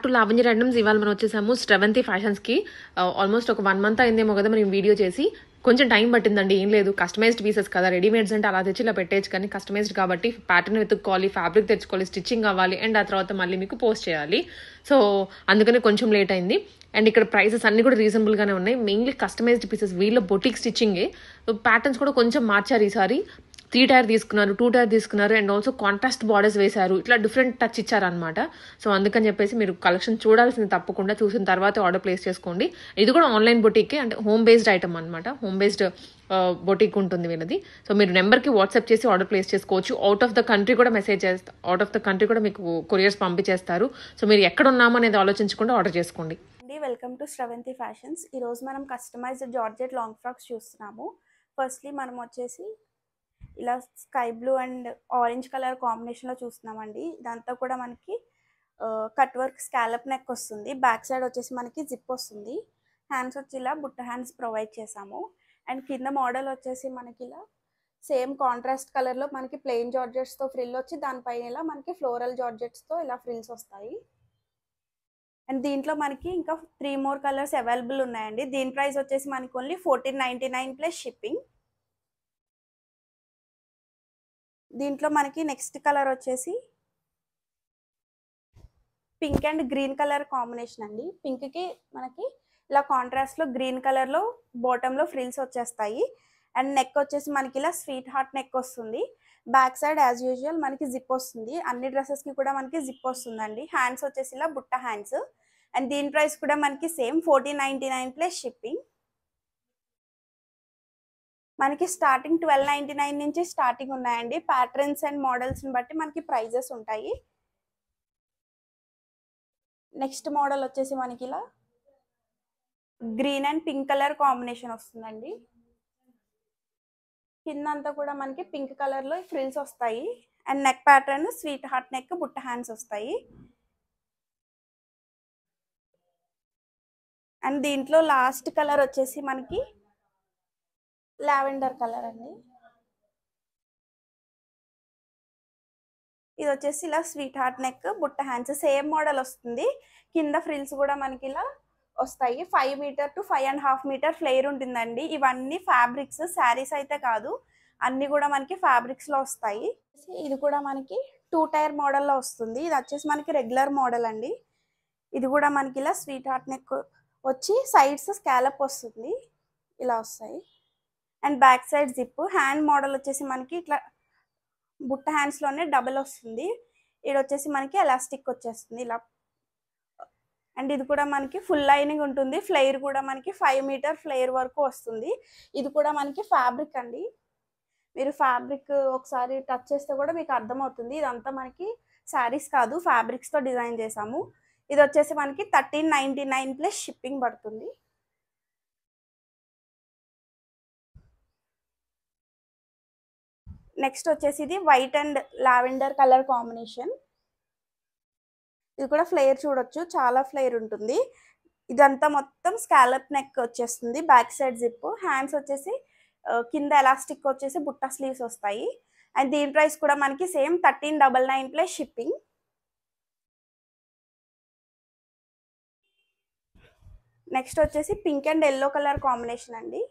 To Lavanya randoms. ఇవాళ మనం వచ్చేసాము శ్రవంతి ఫ్యాషన్స్కి. ఆల్మోస్ట్ ఒక 1 మంత్ అయిందేమో కదా మనం వీడియో చేసి. కొంచెం టైం పట్టిందండి, ఏం లేదు, కస్టమైజ్డ్ పీసెస్ కదా, రెడీమేడ్స్ అంటే అలా తెచ్చి ఇలా పెట్టేయచ్చు, కానీ కస్టమైజ్డ్ కాబట్టి ప్యాటర్న్ వెతుక్కోవాలి, ఫ్యాబ్రిక్ తెచ్చుకోవాలి, స్టిచ్చింగ్ అవ్వాలి, అండ్ ఆ తర్వాత మళ్ళీ మీకు పోస్ట్ చేయాలి. సో అందుకని కొంచెం లేట్ అయింది. అండ్ ఇక్కడ ప్రైసెస్ అన్ని కూడా రీజనబుల్గానే ఉన్నాయి. మెయిన్లీ కస్టమైజ్డ్ పీసెస్, వీళ్ళ బొటిక్ స్టిచ్చింగే. ప్యాటర్న్స్ కూడా కొంచెం మార్చారు ఈసారి. 3 టైర్ తీసుకున్నారు, 2 టైర్ తీసుకున్నారు, అండ్ ఆల్సో కాంట్రాస్ట్ బార్డర్స్ వేశారు. ఇట్లా డిఫరెంట్ టచ్ ఇచ్చారనమాట. సో అందుకని చెప్పేసి మీరు కలెక్షన్ చూడాల్సింది, తప్పకుండా చూసిన తర్వాత ఆర్డర్ ప్లేస్ చేసుకోండి. ఇది కూడా ఆన్లైన్ బొటిక్, అంటే హోమ్ బేస్డ్ ఐటమ్ అనమాట. హోమ్ బేస్డ్ బొటిక్ ఉంటుంది వీళ్ళది. సో మీరు నెంబర్కి వాట్సాప్ చేసి ఆర్డర్ ప్లేస్ చేసుకోవచ్చు. అవుట్ ఆఫ్ ద కంట్రీ కూడా మెసేజ్ చేస్తారు, అవుట్ ఆఫ్ ద కంట్రీ కూడా మీకు కొరియర్స్ పంపించేస్తారు. సో మీరు ఎక్కడ ఉన్నామో అనేది ఆలోచించకుండా ఆర్డర్ చేసుకోండి. Welcome to Sravanthi fashions. ఈరోజు మనం కస్టమైజ్డ్ జార్జెట్ లాంగ్ ఫ్రాక్స్ చూస్తున్నాము. ఫస్ట్లీ మనం వచ్చేసి ఇలా sky blue and orange colour కాంబినేషన్లో చూస్తున్నామండి. ఇదంతా కూడా మనకి కట్ వర్క్ స్కాలప్ నెక్ వస్తుంది. బ్యాక్ సైడ్ వచ్చేసి మనకి జిప్ వస్తుంది. హ్యాండ్స్ వచ్చి ఇలా బుట్ట హ్యాండ్స్ ప్రొవైడ్ చేసాము. అండ్ కింద మోడల్ వచ్చేసి మనకి ఇలా సేమ్ కాంట్రాస్ట్ కలర్లో మనకి ప్లెయిన్ జార్జెట్స్తో ఫ్రిల్ వచ్చి దానిపైన ఇలా మనకి ఫ్లోరల్ జార్జెట్స్తో ఇలా ఫ్రిల్స్ వస్తాయి. అండ్ దీంట్లో మనకి ఇంకా 3 more కలర్స్ అవైలబుల్ ఉన్నాయండి. దీని ప్రైస్ వచ్చేసి మనకి ఓన్లీ 1499 ప్లస్ షిప్పింగ్. దీంట్లో మనకి నెక్స్ట్ కలర్ వచ్చేసి pink and green colour combination అండి. పింక్కి మనకి ఇలా కాంట్రాస్ట్లో గ్రీన్ కలర్లో బాటంలో ఫ్రిల్స్ వచ్చేస్తాయి. అండ్ నెక్ వచ్చేసి మనకి ఇలా స్వీట్ హార్ట్ నెక్ వస్తుంది. బ్యాక్ సైడ్ యాజ్ యూజువల్ మనకి జిప్ వస్తుంది. అన్ని డ్రెస్సెస్కి కూడా మనకి జిప్ వస్తుందండి. హ్యాండ్స్ వచ్చేసి ఇలా బుట్ట హ్యాండ్స్. అండ్ దీని ప్రైస్ కూడా మనకి సేమ్ 1499 ప్లస్ షిప్పింగ్. మనకి స్టార్టింగ్ 1299 నుంచి స్టార్టింగ్ ఉన్నాయండి. ప్యాటర్న్స్ అండ్ మోడల్స్ని బట్టి మనకి ప్రైజెస్ ఉంటాయి. నెక్స్ట్ మోడల్ వచ్చేసి మనకి ఇలా green and pink colour combination వస్తుందండి. కింద అంతా కూడా మనకి పింక్ కలర్లో ఫ్రిల్స్ వస్తాయి. And neck pattern sweet heart neck బుట్ట హ్యాండ్స్ వస్తాయి. అండ్ దీంట్లో లాస్ట్ కలర్ వచ్చేసి మనకి లావెండర్ కలర్ అండి. ఇది వచ్చేసి ఇలా స్వీట్ హార్ట్ నెక్ బుట్ట హ్యాండ్స్ సేమ్ మోడల్ వస్తుంది. కింద ఫ్రిల్స్ కూడా మనకి ఇలా వస్తాయి. 5 మీటర్ టు 5.5 మీటర్ ఫ్లేర్ ఉంటుందండి. ఇవన్నీ ఫ్యాబ్రిక్స్, శారీస్ అయితే కాదు, అన్ని కూడా మనకి ఫ్యాబ్రిక్స్ లో వస్తాయి. ఇది కూడా మనకి 2 టైర్ మోడల్లో వస్తుంది. ఇది వచ్చేసి మనకి రెగ్యులర్ మోడల్ అండి. ఇది కూడా మనకి ఇలా స్వీట్ హార్ట్ నెక్ వచ్చి సైడ్స్ స్కాలప్ వస్తుంది, ఇలా వస్తాయి. And back side zip. Hand model వచ్చేసి మనకి ఇట్లా బుట్ట హ్యాండ్స్ లోనే డబల్ వస్తుంది. ఇది వచ్చేసి మనకి ఎలాస్టిక్ వచ్చేస్తుంది ఇలా. అండ్ ఇది కూడా మనకి ఫుల్ లైనింగ్ ఉంటుంది. ఫ్లేర్ కూడా మనకి 5 మీటర్ ఫ్లేర్ వరకు వస్తుంది. ఇది కూడా మనకి ఫ్యాబ్రిక్ అండి. మీరు ఫ్యాబ్రిక్ ఒకసారి టచ్ చేస్తే కూడా మీకు అర్థమవుతుంది. ఇదంతా మనకి శారీస్ కాదు, ఫ్యాబ్రిక్స్తో డిజైన్ చేసాము. ఇది వచ్చేసి మనకి 1399 ప్లస్ షిప్పింగ్ పడుతుంది. నెక్స్ట్ వచ్చేసి ఇది white and lavender colour combination. ఇది కూడా ఫ్లేర్ చూడొచ్చు, చాలా ఫ్లేర్ ఉంటుంది. ఇదంతా మొత్తం స్కాలప్ నెక్ వచ్చేస్తుంది. Back side zip. హ్యాండ్స్ వచ్చేసి కింద ఎలాస్టిక్ వచ్చేసి బుట్ట స్లీవ్స్ వస్తాయి. అండ్ దీని ప్రైస్ కూడా మనకి సేమ్ 1399 ప్లస్ షిప్పింగ్. నెక్స్ట్ వచ్చేసి pink and yellow colour combination అండి.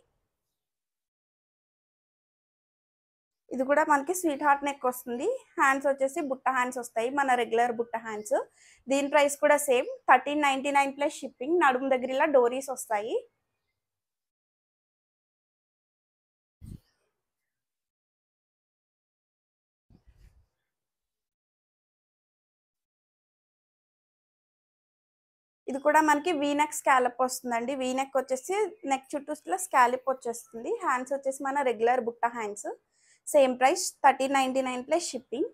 ఇది కూడా మనకి స్వీట్ హార్ట్ నెక్ వస్తుంది. హ్యాండ్స్ వచ్చేసి బుట్ట హ్యాండ్స్ వస్తాయి, మన రెగ్యులర్ బుట్ట హ్యాండ్స్. దీని ప్రైస్ కూడా సేమ్ 1399 ప్లస్ షిప్పింగ్. నడుము దగ్గర ఇలా డోరీస్ వస్తాయి. ఇది కూడా మనకి వీనెక్ స్కాలప్ వస్తుందండి. వీనెక్ వచ్చేసి నెక్ చుట్టూ ఇట్లా స్కాలప్ వచ్చేస్తుంది. హ్యాండ్స్ వచ్చేసి మన రెగ్యులర్ బుట్ట hands. Same price 1399 plus shipping.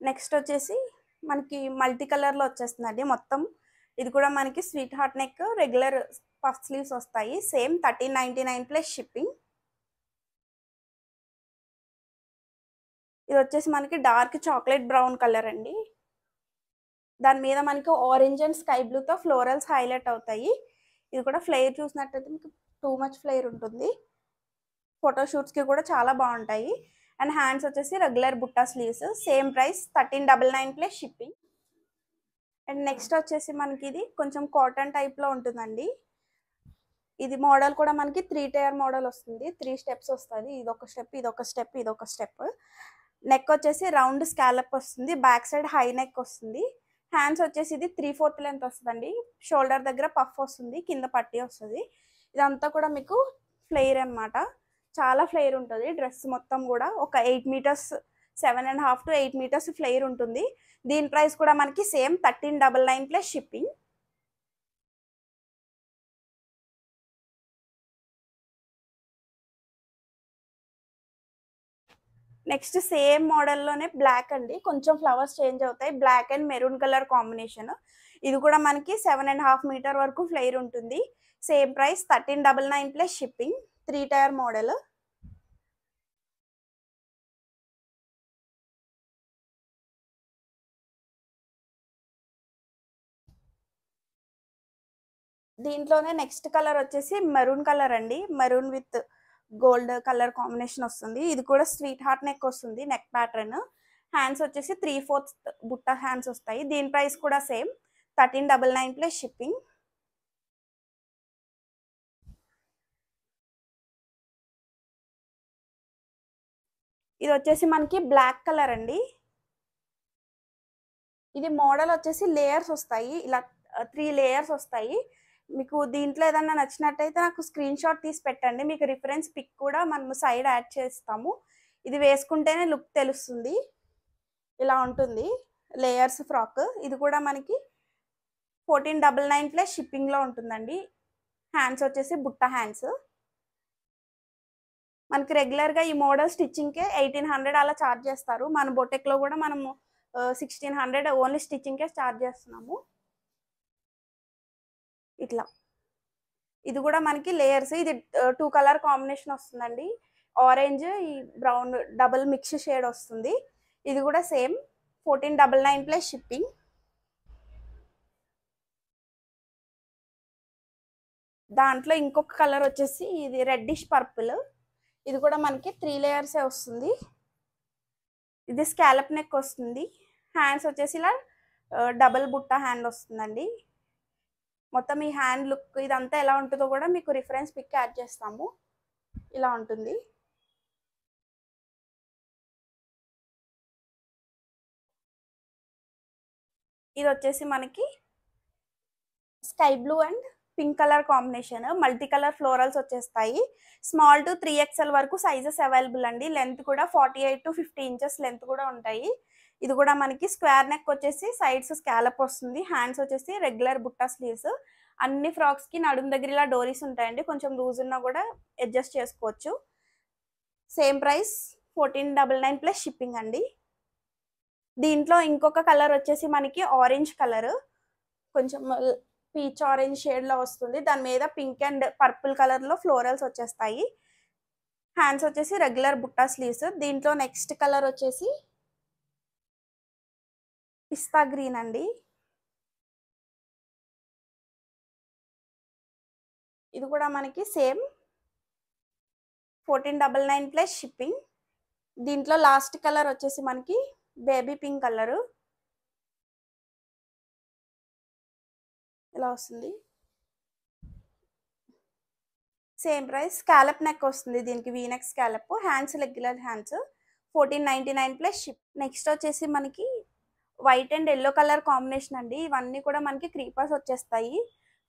Next వచ్చేసి మనకి మల్టీ కలర్లో వచ్చేస్తుందండి మొత్తం. ఇది కూడా మనకి sweet heart neck, regular puff sleeves వస్తాయి. Same 1399 plus shipping. ఇది వచ్చేసి మనకి డార్క్ చాక్లెట్ బ్రౌన్ కలర్ అండి. దాని మీద మనకి ఆరెంజ్ అండ్ స్కై బ్లూతో ఫ్లోరల్స్ హైలైట్ అవుతాయి. ఇది కూడా ఫ్లేర్ చూసినట్టయితే మీకు టూ మచ్ ఫ్లేర్ ఉంటుంది. ఫోటోషూట్స్కి కూడా చాలా బాగుంటాయి. అండ్ హ్యాండ్స్ వచ్చేసి రెగ్యులర్ బుట్టా sleeves, same price 1399 plus shipping. And next వచ్చేసి మనకి ఇది కొంచెం కాటన్ టైప్లో ఉంటుందండి. ఇది మోడల్ కూడా మనకి 3 టైర్ మోడల్ వస్తుంది, 3 స్టెప్స్ వస్తుంది. ఇదొక స్టెప్, ఇదొక స్టెప్, ఇదొక స్టెప్. నెక్ వచ్చేసి రౌండ్ స్కాలప్ వస్తుంది, బ్యాక్ సైడ్ హై నెక్ వస్తుంది. హ్యాండ్స్ వచ్చేసి ఇది 3/4 లెంత్ వస్తుందండి. షోల్డర్ దగ్గర పఫ్ వస్తుంది, కింద పట్టీ వస్తుంది. ఇదంతా కూడా మీకు ఫ్లేర్ అనమాట, చాలా ఫ్లేర్ ఉంటుంది. డ్రెస్ మొత్తం కూడా ఒక 8 మీటర్స్, 7.5 to 8 మీటర్స్ ఫ్లేర్ ఉంటుంది. దీని ప్రైస్ కూడా మనకి same 1399 plus shipping. Next same మోడల్లోనే బ్లాక్ అండి, కొంచెం ఫ్లవర్స్ చేంజ్ అవుతాయి. Black and maroon colour combination. ఇది కూడా మనకి 7.5 మీటర్ వరకు ఫ్లేర్ ఉంటుంది. Same price 1399 plus shipping. 3 tier model. దీంట్లోనే నెక్స్ట్ కలర్ వచ్చేసి మెరూన్ కలర్ అండి, maroon with gold colour combination వస్తుంది. ఇది కూడా స్వీట్ హార్ట్ నెక్ వస్తుంది, నెక్ ప్యాటర్న్. హ్యాండ్స్ వచ్చేసి 3/4 బుట్ట హ్యాండ్స్ వస్తాయి. దీని ప్రైస్ కూడా సేమ్ 1399 ప్లస్ షిప్పింగ్. ఇది వచ్చేసి మనకి బ్లాక్ కలర్ అండి. ఇది మోడల్ వచ్చేసి లేయర్స్ వస్తాయి, ఇలా 3 లేయర్స్ వస్తాయి. మీకు దీంట్లో ఏదన్నా నచ్చినట్టయితే నాకు స్క్రీన్ షాట్ తీసి పెట్టండి, మీకు రిఫరెన్స్ పిక్ కూడా మనము సైడ్ యాడ్ చేస్తాము. ఇది వేసుకుంటేనే లుక్ తెలుస్తుంది. ఇలా ఉంటుంది లేయర్స్ ఫ్రాక్. ఇది కూడా మనకి 1499 ప్లస్ షిప్పింగ్లో ఉంటుందండి. హ్యాండ్స్ వచ్చేసి బుట్ట హ్యాండ్స్. మనకి రెగ్యులర్గా ఈ మోడల్ స్టిచ్చింగ్కే 1800 అలా ఛార్జ్ చేస్తారు. మన బొటెక్లో కూడా మనము 1600 ఓన్లీ స్టిచ్చింగ్కే ఛార్జ్ చేస్తున్నాము. ఇట్లా ఇది కూడా మనకి లేయర్స్. ఇది 2 కలర్ కాంబినేషన్ వస్తుందండి, ఆరెంజ్, ఈ బ్రౌన్ డబుల్ మిక్స్ షేడ్ వస్తుంది. ఇది కూడా సేమ్ 1499 ప్లస్ షిప్పింగ్. దాంట్లో ఇంకొక కలర్ వచ్చేసి ఇది రెడ్డిష్ పర్పుల్. ఇది కూడా మనకి 3 లేయర్సే వస్తుంది. ఇది స్కాలప్ నెక్ వస్తుంది. హ్యాండ్స్ వచ్చేసి ఇలా డబుల్ బుట్ట హ్యాండ్ వస్తుందండి. మొత్తం ఈ హ్యాండ్ లుక్ ఇదంతా ఎలా ఉంటుందో కూడా మీకు రిఫరెన్స్ పిక్ యాడ్ చేస్తాము. ఇలా ఉంటుంది. ఇది వచ్చేసి మనకి sky blue and pink colour combination, multi colour florals వచ్చేస్తాయి. స్మాల్ టు 3XL వరకు సైజెస్ అవైలబుల్ అండి. లెంత్ కూడా 48 to 50 ఇంచెస్ లెంత్ కూడా ఉంటాయి. ఇది కూడా మనకి స్క్వేర్ నెక్ వచ్చేసి సైడ్స్ స్కాలప్ వస్తుంది. హ్యాండ్స్ వచ్చేసి రెగ్యులర్ బుట్టా స్లీవ్స్. అన్ని ఫ్రాక్స్కి నడుము దగ్గర ఇలా డోరీస్ ఉంటాయండి, కొంచెం లూజ్ ఉన్నా కూడా అడ్జస్ట్ చేసుకోవచ్చు. సేమ్ ప్రైస్ 1499 ప్లస్ షిప్పింగ్ అండి. దీంట్లో ఇంకొక కలర్ వచ్చేసి మనకి ఆరెంజ్ కలర్, కొంచెం పీచ్ ఆరెంజ్ షేడ్లో వస్తుంది. దాని మీద పింక్ అండ్ పర్పుల్ కలర్లో ఫ్లోరల్స్ వచ్చేస్తాయి. హ్యాండ్స్ వచ్చేసి రెగ్యులర్ బుట్టా స్లీవ్స్. దీంట్లో నెక్స్ట్ కలర్ వచ్చేసి పిస్తా గ్రీన్ అండి. ఇది కూడా మనకి సేమ్ 1499 ప్లస్ షిప్పింగ్. దీంట్లో లాస్ట్ కలర్ వచ్చేసి మనకి బేబీ పింక్ కలరు, ఇలా వస్తుంది. Same price. స్కాలప్ నెక్ వస్తుంది దీనికి, we neck scallop. Hands regular hands 1499 plus ship. Next వచ్చేసి మనకి white and yellow colour combination అండి. ఇవన్నీ కూడా మనకి క్రీపర్స్ వచ్చేస్తాయి.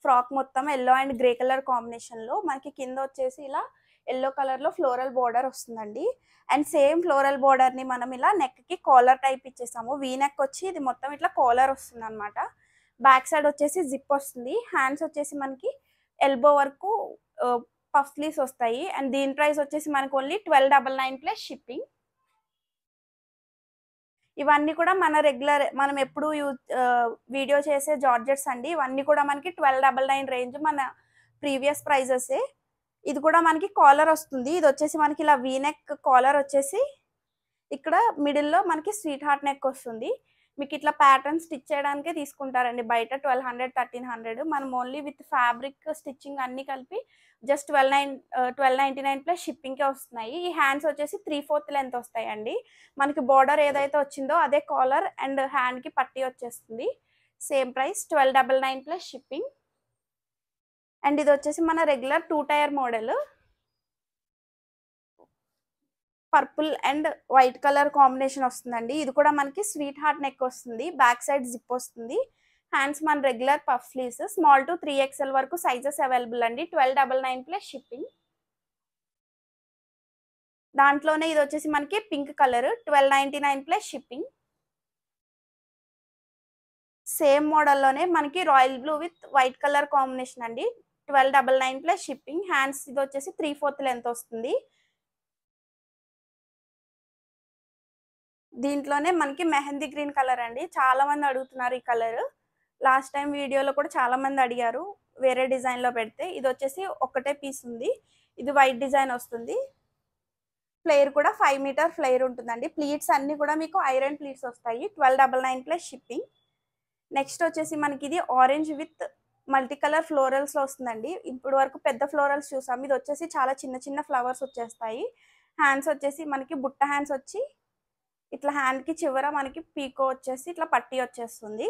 ఫ్రాక్ మొత్తం ఎల్లో అండ్ గ్రే కలర్ కాంబినేషన్లో మనకి కింద వచ్చేసి ఇలా ఎల్లో కలర్లో ఫ్లోరల్ బోర్డర్ వస్తుందండి. అండ్ సేమ్ ఫ్లోరల్ బోర్డర్ని మనం ఇలా నెక్కి కాలర్ టైప్ ఇచ్చేసాము. వీ నెక్ వచ్చి ఇది మొత్తం ఇట్లా కాలర్ వస్తుంది అనమాట. బ్యాక్ సైడ్ వచ్చేసి జిప్ వస్తుంది. హ్యాండ్స్ వచ్చేసి మనకి ఎల్బో వరకు పఫ్ స్లీవ్స్ వస్తాయి. అండ్ దీని ప్రైస్ వచ్చేసి మనకి ఓన్లీ 1299 ప్లస్ షిప్పింగ్. ఇవన్నీ కూడా మన రెగ్యులర్ మనం ఎప్పుడు వీడియో చేసే జార్జెట్స్ అండి. ఇవన్నీ కూడా మనకి 1299 రేంజ్, మన ప్రీవియస్ ప్రైజెసే. ఇది కూడా మనకి కాలర్ వస్తుంది. ఇది వచ్చేసి మనకి ఇలా వీ నెక్ కాలర్ వచ్చేసి ఇక్కడ మిడిల్లో మనకి స్వీట్ హార్ట్ నెక్ వస్తుంది. మీకు ఇట్లా ప్యాటర్న్ స్టిచ్ చేయడానికే తీసుకుంటారండి బయట 1200 1300. మనం ఓన్లీ విత్ ఫ్యాబ్రిక్ స్టిచ్చింగ్ అన్ని కలిపి జస్ట్ 1299 ప్లస్ షిప్పింగ్కే వస్తున్నాయి. ఈ హ్యాండ్స్ వచ్చేసి 3/4 లెంత్ వస్తాయండి. మనకి బార్డర్ ఏదైతే వచ్చిందో అదే కాలర్ అండ్ హ్యాండ్కి పట్టీ వచ్చేస్తుంది. Same price 1299 plus shipping. And ఇది వచ్చేసి మన regular 2 tier model, purple and white colour combination వస్తుందండి. ఇది కూడా మనకి స్వీట్ హార్ట్ నెక్ వస్తుంది, బ్యాక్ సైడ్ జిప్ వస్తుంది. హ్యాండ్స్ మన regular puff sleeves, small to 3XL వరకు సైజెస్ అవైలబుల్ అండి. 1299 ప్లస్ షిప్పింగ్. దాంట్లోనే ఇది వచ్చేసి మనకి pink colour, 1299 plus shipping. Same మోడల్లోనే మనకి royal blue with white colour combination అండి. 1299 ప్లస్ షిప్పింగ్. హ్యాండ్స్ ఇది వచ్చేసి 3/4 లెంత్ వస్తుంది. దీంట్లోనే మనకి మెహందీ గ్రీన్ కలర్ అండి. చాలా మంది అడుగుతున్నారు ఈ కలర్. లాస్ట్ టైం వీడియోలో కూడా చాలా మంది అడిగారు వేరే డిజైన్ లో పెడితే. ఇది వచ్చేసి ఒకటే పీస్ ఉంది. ఇది వైట్ డిజైన్ వస్తుంది. ఫ్లేర్ కూడా 5 మీటర్ ఫ్లేర్ ఉంటుందండి. ప్లీట్స్ అన్ని కూడా మీకు ఐరన్ ప్లీట్స్ వస్తాయి. 1299 ప్లస్ షిప్పింగ్. నెక్స్ట్ వచ్చేసి మనకి ఇది orange with multi colour florals లో వస్తుందండి. ఇప్పుడు వరకు పెద్ద ఫ్లోరల్స్ చూసాం, ఇది వచ్చేసి చాలా చిన్న చిన్న ఫ్లవర్స్ వచ్చేస్తాయి. హ్యాండ్స్ వచ్చేసి మనకి బుట్ట హ్యాండ్స్ వచ్చి ఇట్లా హ్యాండ్ కి చివర మనకి పీకో వచ్చేసి ఇట్లా పట్టీ వచ్చేస్తుంది.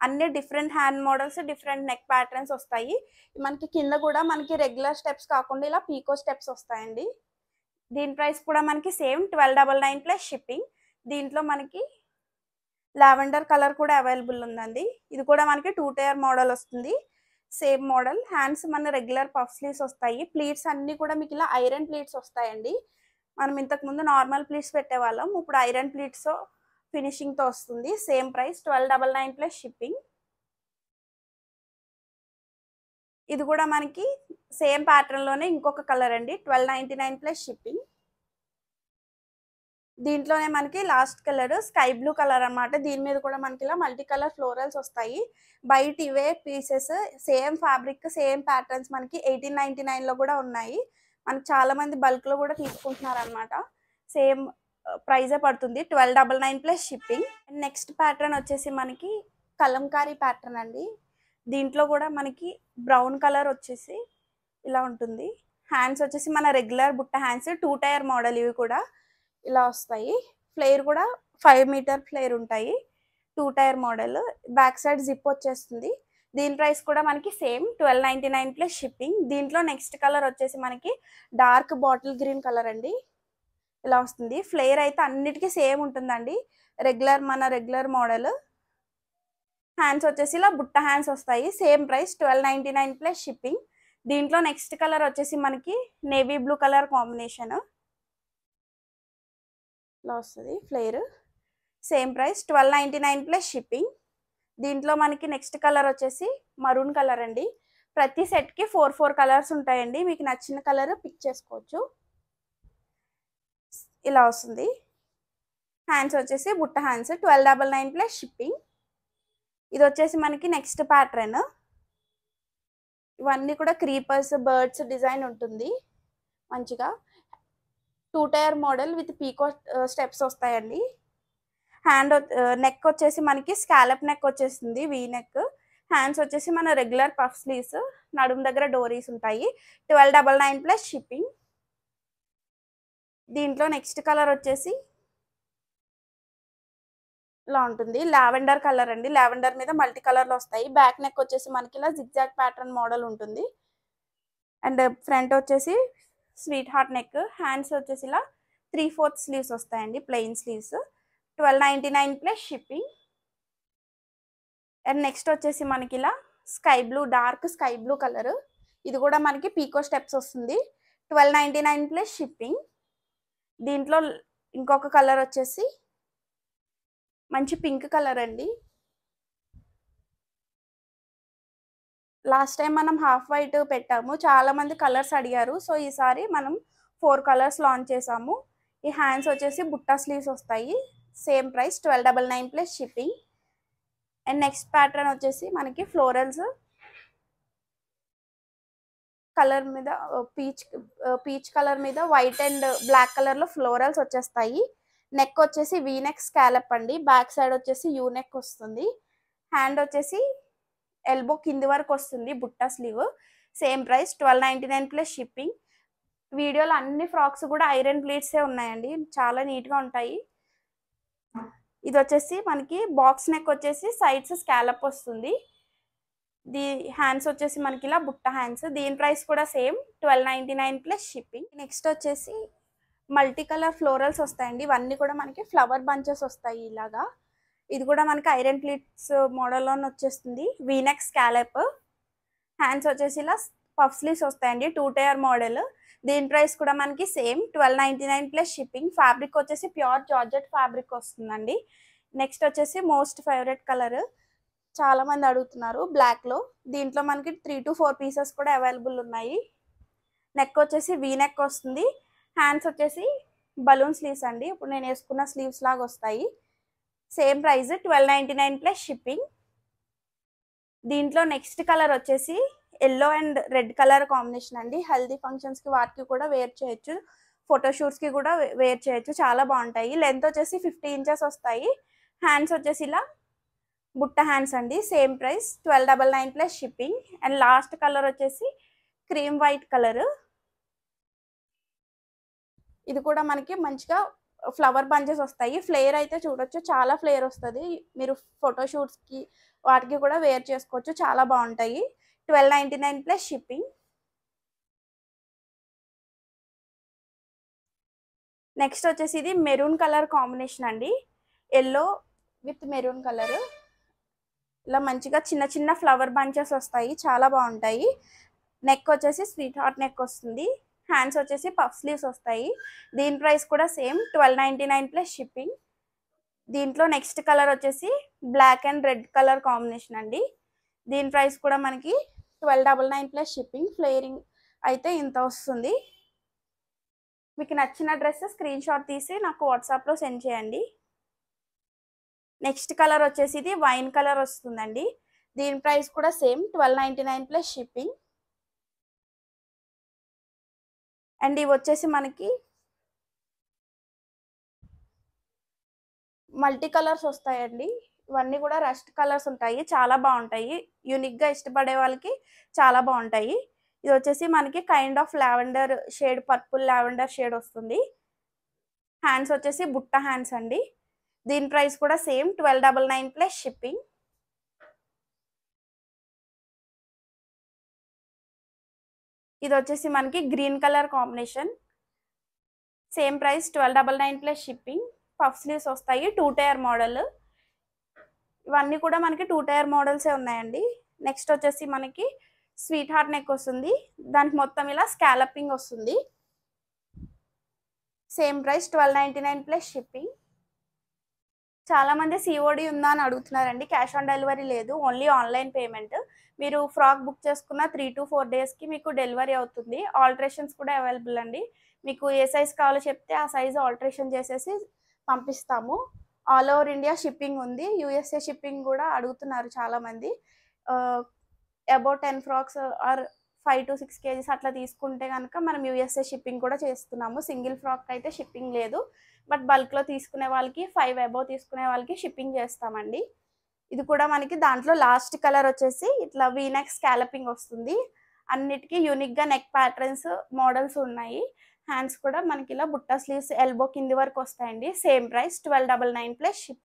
అన్ని different hand models, different neck patterns వస్తాయి. మనకి కింద కూడా మనకి రెగ్యులర్ స్టెప్స్ కాకుండా ఇలా పీకో స్టెప్స్ వస్తాయండి. దీని ప్రైస్ కూడా మనకి సేమ్ 1299 ప్లస్ షిప్పింగ్. దీంట్లో మనకి లావెండర్ కలర్ కూడా అవైలబుల్ ఉందండి. ఇది కూడా మనకి 2 టైర్ మోడల్ వస్తుంది. Same model. హ్యాండ్స్ మన రెగ్యులర్ పఫ్ స్లీవ్స్ వస్తాయి. ప్లీట్స్ అన్ని కూడా మీకు ఇలా ఐరన్ ప్లీట్స్ వస్తాయండి. మనం ఇంతకు ముందు నార్మల్ ప్లీట్స్ పెట్టేవాళ్ళం, ఇప్పుడు ఐరన్ ప్లీట్స్ ఫినిషింగ్ తో వస్తుంది. Same price 1299 plus shipping. ఇది కూడా మనకి సేమ్ ప్యాటర్న్ లోనే ఇంకొక కలర్ అండి. 1299 ప్లస్ షిప్పింగ్. దీంట్లోనే మనకి last colour sky blue colour అన్నమాట. దీని మీద కూడా మనకి ఇలా మల్టీ కలర్ ఫ్లోరల్స్ వస్తాయి. బయట ఇవే pieces same fabric same patterns మనకి 1899 లో కూడా ఉన్నాయి. మనకి చాలా మంది బల్క్ లో కూడా తీసుకుంటున్నారు అనమాట. సేమ్ ప్రైజే పడుతుంది, 1299 ప్లస్ షిప్పింగ్. నెక్స్ట్ ప్యాటర్న్ వచ్చేసి మనకి కలంకారీ ప్యాటర్న్ అండి. దీంట్లో కూడా మనకి బ్రౌన్ కలర్ వచ్చేసి ఇలా ఉంటుంది. హ్యాండ్స్ వచ్చేసి మన రెగ్యులర్ బుట్ట హ్యాండ్స్, 2 టైర్ మోడల్. ఇవి కూడా ఇలా వస్తాయి. ఫ్లేర్ కూడా 5 మీటర్ ఫ్లేర్ ఉంటాయి. 2 tier model. Back side zip వచ్చేస్తుంది. దీని ప్రైస్ కూడా మనకి సేమ్ 1299 ప్లస్ షిప్పింగ్. దీంట్లో నెక్స్ట్ కలర్ వచ్చేసి మనకి డార్క్ బాటిల్ గ్రీన్ కలర్ అండి. ఇలా వస్తుంది. ఫ్లేర్ అయితే అన్నిటికీ సేమ్ ఉంటుందండి. మన రెగ్యులర్ మోడల్. హ్యాండ్స్ వచ్చేసి ఇలా బుట్ట హ్యాండ్స్ వస్తాయి. Same price 1299 plus shipping. దీంట్లో నెక్స్ట్ కలర్ వచ్చేసి మనకి నేవీ బ్లూ కలర్ కాంబినేషన్ ఇలా వస్తుంది flare. Same price 1299 plus shipping. దీంట్లో మనకి నెక్స్ట్ కలర్ వచ్చేసి మరూన్ కలర్ అండి. ప్రతి సెట్ కి 4 కలర్స్ ఉంటాయండి. మీకు నచ్చిన కలర్ పిక్ చేసుకోవచ్చు. ఇలా వస్తుంది. హ్యాండ్స్ వచ్చేసి బుట్ట హ్యాండ్స్, 1299 ప్లస్ షిప్పింగ్. ఇది వచ్చేసి మనకి నెక్స్ట్ ప్యాటర్న్. ఇవన్నీ కూడా క్రీపర్స్, బర్డ్స్ డిజైన్ ఉంటుంది మంచిగా. 2 టైర్ మోడల్ విత్ పీకో స్టెప్స్ వస్తాయండి. హ్యాండ్ నెక్ వచ్చేసి మనకి స్కాలప్ నెక్ వచ్చేస్తుంది, వీ నెక్. హ్యాండ్స్ వచ్చేసి మన రెగ్యులర్ పఫ్ స్లీవ్స్, నడుము దగ్గర డోరీస్ ఉంటాయి. 1299 ప్లస్ షిప్పింగ్. దీంట్లో నెక్స్ట్ కలర్ వచ్చేసి ఇలా ఉంటుంది. లావెండర్ కలర్ అండి. లావెండర్ మీద మల్టీ కలర్లు వస్తాయి. బ్యాక్ నెక్ వచ్చేసి మనకి ఇలా జిగ్జాగ్ ప్యాటర్న్ మోడల్ ఉంటుంది. అండ్ ఫ్రంట్ వచ్చేసి స్వీట్ హార్ట్ నెక్. హ్యాండ్స్ వచ్చేసి ఇలా 3/4 స్లీవ్స్ వస్తాయండి, plain sleeves. 1299 plus shipping. And next వచ్చేసి మనకి ఇలా sky blue, dark sky blue colour. ఇది కూడా మనకి పీకో స్టెప్స్ వస్తుంది. 1299 ప్లస్ షిప్పింగ్. దీంట్లో ఇంకొక కలర్ వచ్చేసి మంచి పింక్ కలర్ అండి. లాస్ట్ టైం మనం హాఫ్ వైట్ పెట్టాము, చాలా మంది కలర్స్ అడిగారు. సో ఈసారి మనం 4 కలర్స్ లాంచ్ చేసాము. ఈ హ్యాండ్స్ వచ్చేసి బుట్టా స్లీవ్స్ వస్తాయి. Same price 1299 plus shipping. And next pattern వచ్చేసి మనకి ఫ్లోరల్స్ కలర్ మీద పీచ్ కలర్ మీద వైట్ అండ్ బ్లాక్ కలర్ లో ఫ్లోరల్స్ వచ్చేస్తాయి. నెక్ వచ్చేసి వీ నెక్ స్కాలప్ అండి, బ్యాక్ సైడ్ వచ్చేసి యూ నెక్ వస్తుంది. హ్యాండ్ వచ్చేసి ఎల్బో కింది వరకు వస్తుంది, బుట్టా sleeve. Same price 1299 plus shipping. వీడియోలో అన్ని ఫ్రాక్స్ కూడా ఐరన్ ప్లీట్సే ఉన్నాయండి, చాలా నీట్గా ఉంటాయి. ఇది వచ్చేసి మనకి బాక్స్ నెక్ వచ్చేసి సైడ్స్ స్కాలప్ వస్తుంది. హ్యాండ్స్ వచ్చేసి మనకి ఇలా బుట్ట హ్యాండ్స్. దీని ప్రైస్ కూడా సేమ్ 1299 ప్లస్ షిప్పింగ్. నెక్స్ట్ వచ్చేసి మల్టీ కలర్ ఫ్లోరల్స్ వస్తాయండి. ఇవన్నీ కూడా మనకి ఫ్లవర్ బంచెస్ వస్తాయి ఇలాగా. ఇది కూడా మనకి ఐరన్ ప్లీట్స్ మోడల్లోనే వచ్చేస్తుంది. V-neck scallop. హ్యాండ్స్ వచ్చేసి ఇలా పఫ్ స్లీవ్స్ వస్తాయండి, 2 టైర్ మోడల్. దీని ప్రైస్ కూడా మనకి సేమ్ 1299 ప్లస్ షిప్పింగ్. ఫ్యాబ్రిక్ వచ్చేసి ప్యూర్ జార్జెట్ ఫ్యాబ్రిక్ వస్తుందండి. నెక్స్ట్ వచ్చేసి మోస్ట్ ఫేవరెట్ కలర్, చాలా మంది అడుగుతున్నారు, బ్లాక్లో. దీంట్లో మనకి 3 to 4 పీసెస్ కూడా అవైలబుల్ ఉన్నాయి. నెక్ వచ్చేసి వీ నెక్ వస్తుంది. హ్యాండ్స్ వచ్చేసి బలూన్ స్లీవ్స్ అండి, ఇప్పుడు నేను వేసుకున్న స్లీవ్స్ లాగా వస్తాయి. Same price 1299 plus shipping. దీంట్లో నెక్స్ట్ కలర్ వచ్చేసి yellow and red colour combination అండి. హెల్దీ ఫంక్షన్స్కి వాటికి కూడా వేర్ చేయొచ్చు, ఫోటోషూట్స్కి కూడా వేర్ చేయొచ్చు, చాలా బాగుంటాయి. లెంత్ వచ్చేసి 50 ఇంచెస్ వస్తాయి. హ్యాండ్స్ వచ్చేసి ఇలా బుట్ట హ్యాండ్స్ అండి. Same price 1299 plus shipping. And last colour వచ్చేసి క్రీమ్ వైట్ కలర్. ఇది కూడా మనకి మంచిగా ఫ్లవర్ బంచెస్ వస్తాయి. ఫ్లేర్ అయితే చూడొచ్చు, చాలా ఫ్లేర్ వస్తుంది. మీరు ఫోటోషూట్స్కి వాటికి కూడా వేర్ చేసుకోవచ్చు, చాలా బాగుంటాయి. 1299 ప్లస్ షిప్పింగ్. నెక్స్ట్ వచ్చేసి ఇది మెరూన్ కలర్ కాంబినేషన్ అండి, ఎల్లో విత్ మెరూన్ కలర్. ఇలా మంచిగా చిన్న చిన్న ఫ్లవర్ బంచెస్ వస్తాయి, చాలా బాగుంటాయి. నెక్ వచ్చేసి స్వీట్ హార్ట్ నెక్ వస్తుంది. హ్యాండ్స్ వచ్చేసి పఫ్ స్లీవ్స్ వస్తాయి. దీని ప్రైస్ కూడా సేమ్ 1299 ప్లస్ షిప్పింగ్. దీంట్లో నెక్స్ట్ కలర్ వచ్చేసి black and red colour combination అండి. దీని ప్రైస్ కూడా మనకి 1299 ప్లస్ షిప్పింగ్. ఫ్లేరింగ్ అయితే ఇంత వస్తుంది. మీకు నచ్చిన డ్రెస్ స్క్రీన్ షాట్ తీసి నాకు వాట్సాప్లో సెండ్ చేయండి. నెక్స్ట్ కలర్ వచ్చేసి ఇది వైన్ కలర్ వస్తుందండి. దీని ప్రైస్ కూడా సేమ్ 1299 ప్లస్ షిప్పింగ్. అండ్ ఇవి వచ్చేసి మనకి మల్టీ కలర్స్ వస్తాయండి. ఇవన్నీ కూడా రస్ట్ కలర్స్ ఉంటాయి, చాలా బాగుంటాయి. యూనిక్గా ఇష్టపడే వాళ్ళకి చాలా బాగుంటాయి. ఇది వచ్చేసి మనకి kind of lavender shade, purple lavender shade వస్తుంది. హ్యాండ్స్ వచ్చేసి బుట్ట హ్యాండ్స్ అండి. దీని ప్రైస్ కూడా సేమ్ 1299 ప్లస్ షిప్పింగ్. ఇది వచ్చేసి మనకి green colour combination. Same price 1299 plus shipping. Puff sleeves వస్తాయి, 2 టైర్ మోడల్. ఇవన్నీ కూడా మనకి 2 టైర్ మోడల్సే ఉన్నాయండి. నెక్స్ట్ వచ్చేసి మనకి స్వీట్ హార్ట్ నెక్ వస్తుంది, దానికి మొత్తం ఇలా స్కాలపింగ్ వస్తుంది. Same price 1299 plus shipping. చాలా మంది సిఓడి ఉందా అని అడుగుతున్నారండి. క్యాష్ ఆన్ డెలివరీ లేదు, ఓన్లీ ఆన్లైన్ పేమెంట్. మీరు ఫ్రాక్ బుక్ చేసుకున్న 3 to 4 డేస్కి మీకు డెలివరీ అవుతుంది. ఆల్టరేషన్స్ కూడా అవైలబుల్ అండి. మీకు ఏ సైజ్ కావాలో చెప్తే ఆ సైజ్ ఆల్టరేషన్ చేసేసి పంపిస్తాము. ఆల్ ఓవర్ ఇండియా షిప్పింగ్ ఉంది. యూఎస్ఏ షిప్పింగ్ కూడా అడుగుతున్నారు చాలామంది. About 10 frocks or 5 to 6 kgs అట్లా తీసుకుంటే కనుక మనం యూఎస్ఏ షిప్పింగ్ కూడా చేస్తున్నాము. సింగిల్ ఫ్రాక్ అయితే షిప్పింగ్ లేదు, బట్ బల్క్లో తీసుకునే వాళ్ళకి 5 అబౌవ్ తీసుకునే వాళ్ళకి షిప్పింగ్ చేస్తామండి. ఇది కూడా మనకి దాంట్లో లాస్ట్ కలర్ వచ్చేసి ఇట్లా వీనెక్ స్కాలపింగ్ వస్తుంది. అన్నిటికీ యూనిక్గా నెక్ ప్యాటర్న్స్ మోడల్స్ ఉన్నాయి. హ్యాండ్స్ కూడా మనకి ఇలా బుట్టా స్లీవ్స్ ఎల్బో కింది వరకు వస్తాయండి. Same price 1299 plus ship.